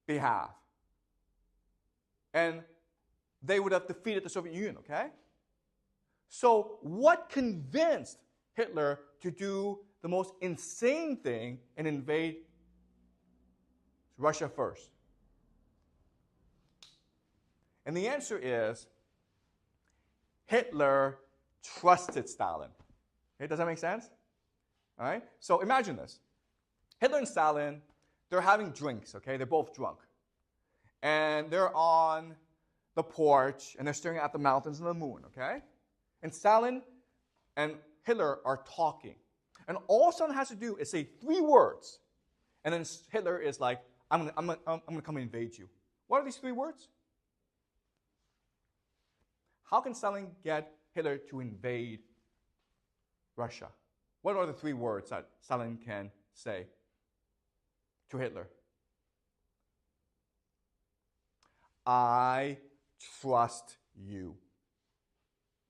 behalf. And they would have defeated the Soviet Union, okay? So what convinced Hitler to do the most insane thing and invade Russia first? And the answer is Hitler trusted Stalin. Okay, does that make sense? All right? So imagine this. Hitler and Stalin, they're having drinks, okay? They're both drunk. And they're on the porch, and they're staring at the mountains and the moon, okay? And Stalin and Hitler are talking. And all Stalin has to do is say 3 words, and then Hitler is like, I'm gonna come and invade you. What are these 3 words? How can Stalin get Hitler to invade Russia? What are the 3 words that Stalin can say to Hitler? I trust you.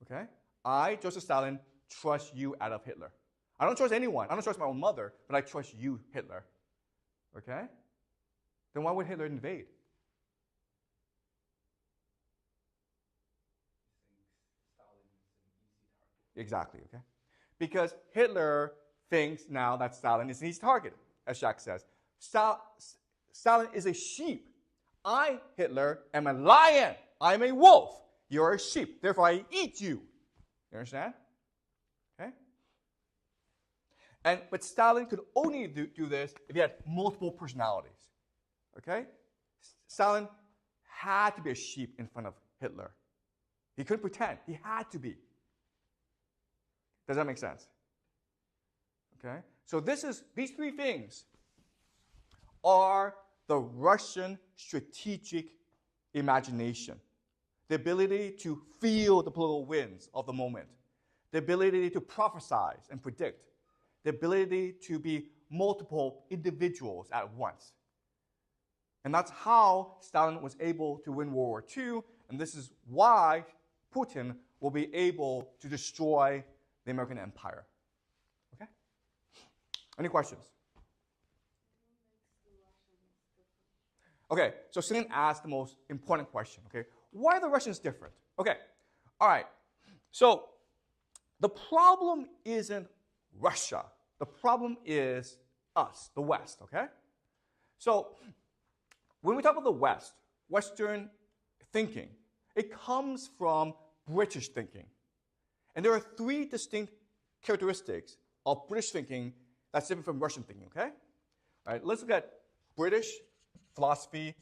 Okay? I, Joseph Stalin, trust you out of Hitler. I don't trust anyone. I don't trust my own mother, but I trust you, Hitler. Okay? Then why would Hitler invade? Exactly, okay? Because Hitler thinks now that Stalin is an easy target, as Jacques says. Stalin is a sheep. I, Hitler, am a lion. I'm a wolf. You're a sheep. Therefore, I eat you. You understand? Okay? But Stalin could only do this if he had multiple personalities. Okay? Stalin had to be a sheep in front of Hitler. He couldn't pretend. He had to be. Does that make sense? Okay? So these 3 things are the Russian strategic imagination. The ability to feel the political winds of the moment. The ability to prophesize and predict. The ability to be multiple individuals at once. And that's how Stalin was able to win World War II, and this is why Putin will be able to destroy the American empire. Okay? Any questions? Okay, so Celine asked the most important question, okay? Why are the Russians different? Okay, all right. So the problem isn't Russia. The problem is us, the West, okay? So when we talk about the West, Western thinking, it comes from British thinking. And there are 3 distinct characteristics of British thinking that's different from Russian thinking, okay? All right, let's look at British philosophy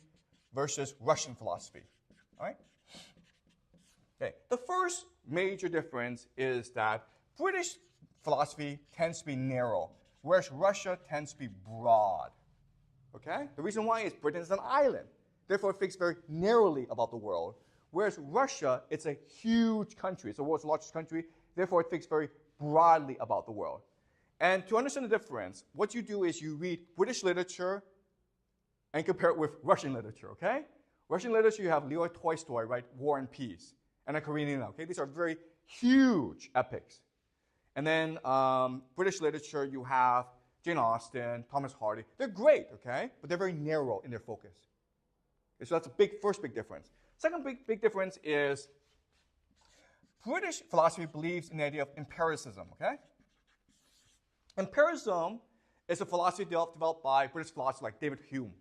versus Russian philosophy, all right? Okay, the first major difference is that British philosophy tends to be narrow, whereas Russia tends to be broad, okay? The reason why is Britain is an island, therefore it thinks very narrowly about the world, whereas Russia, it's a huge country, it's the world's largest country, therefore it thinks very broadly about the world. And to understand the difference, what you do is you read British literature and compare it with Russian literature, okay? Russian literature, you have Leo Tolstoy, right? War and Peace, and Anna Karenina, okay? These are very huge epics. And then British literature, you have Jane Austen, Thomas Hardy. They're great, okay? But they're very narrow in their focus. Okay, so that's a first big difference. Second big difference is British philosophy believes in the idea of empiricism, okay? Empiricism is a philosophy developed by British philosophers like David Hume.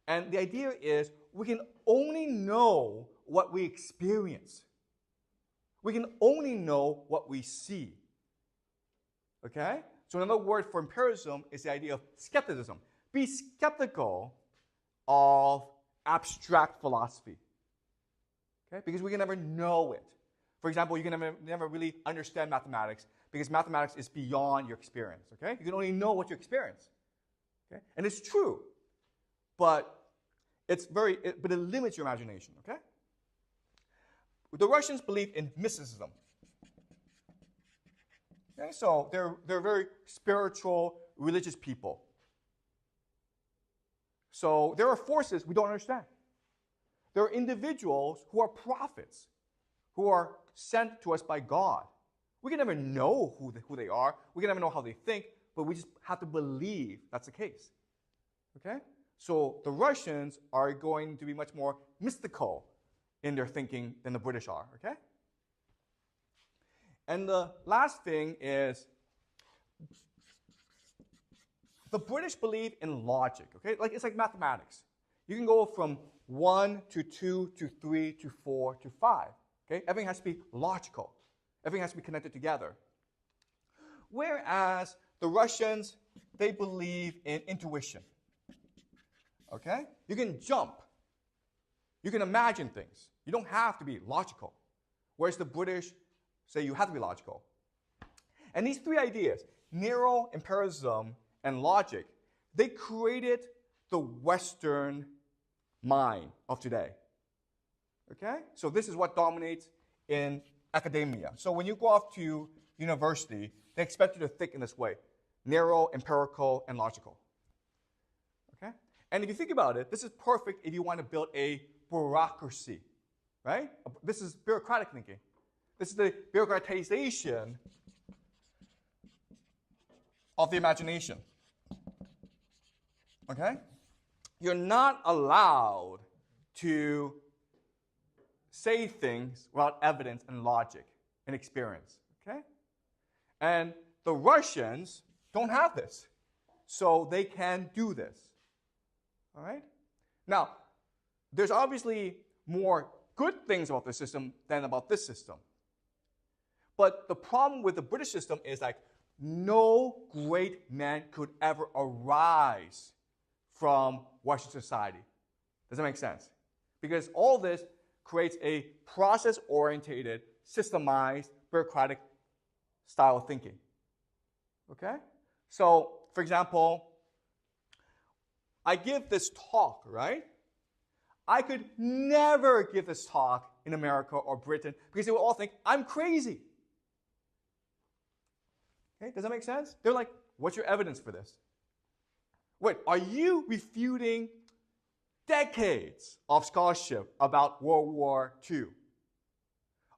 And the idea is we can only know what we experience. We can only know what we see. Okay? So another word for empiricism is the idea of skepticism. Be skeptical of abstract philosophy. Okay? Because we can never know it. For example, you can never really understand mathematics because mathematics is beyond your experience. Okay? You can only know what you experience. Okay? And it's true. But it limits your imagination, okay? The Russians believe in mysticism. Okay, so they're very spiritual, religious people. So there are forces we don't understand. There are individuals who are prophets, who are sent to us by God. We can never know who they are. We can never know how they think, but we just have to believe that's the case. Okay? So the Russians are going to be much more mystical in their thinking than the British are, okay? And the last thing is the British believe in logic, okay? It's like mathematics. You can go from 1 to 2 to 3 to 4 to 5, okay? Everything has to be logical. Everything has to be connected together. Whereas the Russians, they believe in intuition. Okay? You can jump. You can imagine things. You don't have to be logical. Whereas the British say you have to be logical. And these three ideas, narrow empiricism and logic, they created the Western mind of today. Okay? So this is what dominates in academia. So when you go off to university, they expect you to think in this way: narrow, empirical, and logical. Okay? And if you think about it, this is perfect if you want to build a bureaucracy, right? This is bureaucratic thinking. This is the bureaucratization of the imagination. Okay? You're not allowed to say things without evidence and logic and experience. Okay? And the Russians don't have this. So they can do this. All right? Now, there's obviously more good things about this system than about this system. But the problem with the British system is like no great man could ever arise from Western society. Does that make sense? Because all this creates a process-oriented, systemized, bureaucratic style of thinking. Okay? So, for example, I give this talk, right? I could never give this talk in America or Britain because they would all think I'm crazy. Okay? Does that make sense? They're like, what's your evidence for this? Wait, are you refuting decades of scholarship about World War II?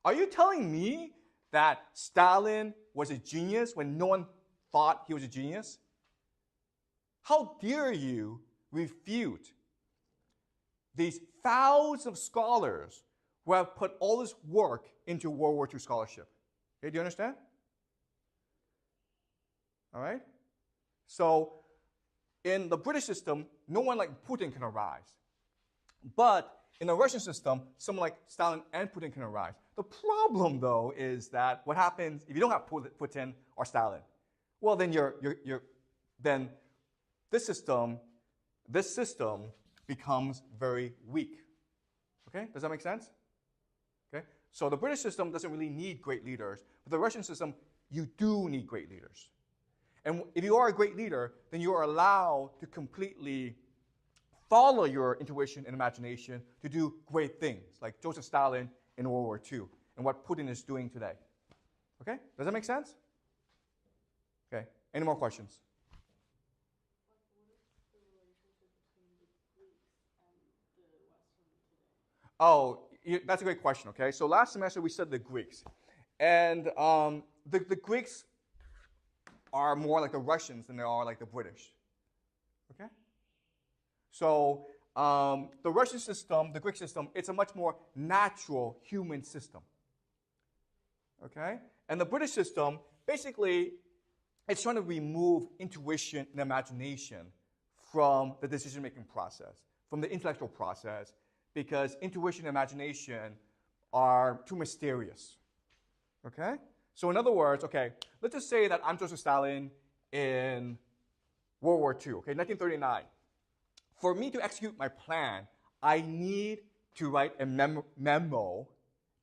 Are you telling me that Stalin was a genius when no one thought he was a genius? How dare you refute these thousands of scholars who have put all this work into World War II scholarship? Okay, do you understand? All right? So, in the British system, no one like Putin can arise. But in the Russian system, someone like Stalin and Putin can arise. The problem, though, is that what happens if you don't have Putin or Stalin? Well, then then this system becomes very weak. Okay? Does that make sense? Okay? So the British system doesn't really need great leaders, but the Russian system, you do need great leaders. And if you are a great leader, then you are allowed to completely follow your intuition and imagination to do great things, like Joseph Stalin in World War II and what Putin is doing today. Okay? Does that make sense? Okay. Any more questions? What is the relationship between the Greeks and the Western today? Oh, that's a great question, okay? So last semester we studied the Greeks. And the Greeks are more like the Russians than they are like the British. Okay? So the Russian system, the Greek system, it's a much more natural human system. Okay? And the British system, basically, it's trying to remove intuition and imagination from the decision-making process, from the intellectual process, because intuition and imagination are too mysterious. Okay? So in other words, okay, let's just say that I'm Joseph Stalin in World War II, okay, 1939. For me to execute my plan, I need to write a memo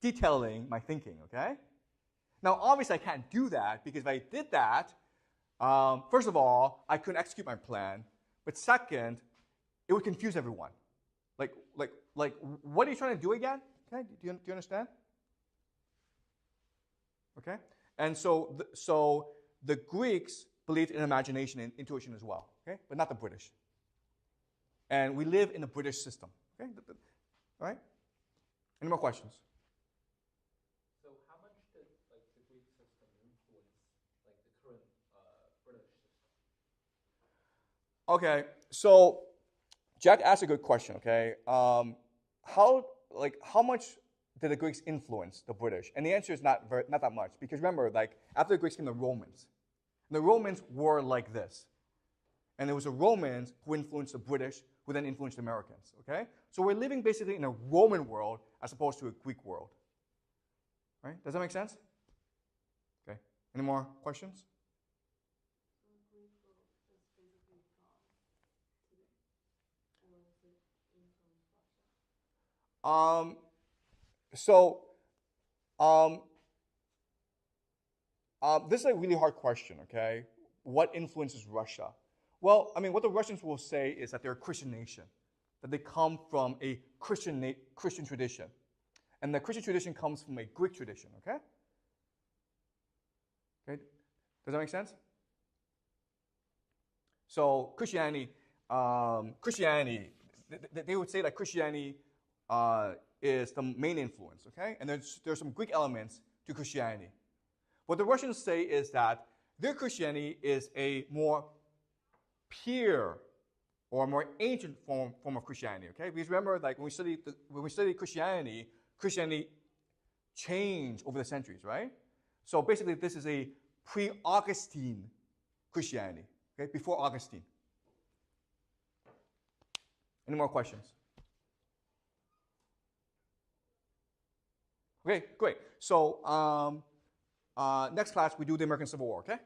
detailing my thinking, okay? Now, obviously, I can't do that because if I did that, first of all, I couldn't execute my plan. But second, it would confuse everyone. Like, what are you trying to do again? Okay, do you understand? Okay, and so the Greeks believed in imagination and intuition as well. Okay, but not the British. And we live in the British system. Okay, all right. Any more questions? So how much did like the Greek system influence like the current British system? Okay, so Jack asked a good question. Okay, how much did the Greeks influence the British? And the answer is not that much, because remember, like after the Greeks came the Romans. And the Romans were like this, and there was the Romans who influenced the British, who then influenced the Americans. Okay, so we're living basically in a Roman world as opposed to a Greek world. Right? Does that make sense? Okay. Any more questions? So the Greek world is basically gone today, or is it influenced Russia? This is a really hard question, okay? What influences Russia? Well, I mean, what the Russians will say is that they're a Christian nation, that they come from a Christian tradition. And the Christian tradition comes from a Greek tradition, okay? Okay, does that make sense? So Christianity, they would say that Christianity is the main influence, okay? And there's some Greek elements to Christianity. What the Russians say is that their Christianity is a more pure or a more ancient form of Christianity, okay? Because remember, like when we study Christianity, Christianity changed over the centuries, right? So basically, this is a pre-Augustine Christianity, okay? Before Augustine. Any more questions? Okay, great. So next class, we do the American Civil War, okay?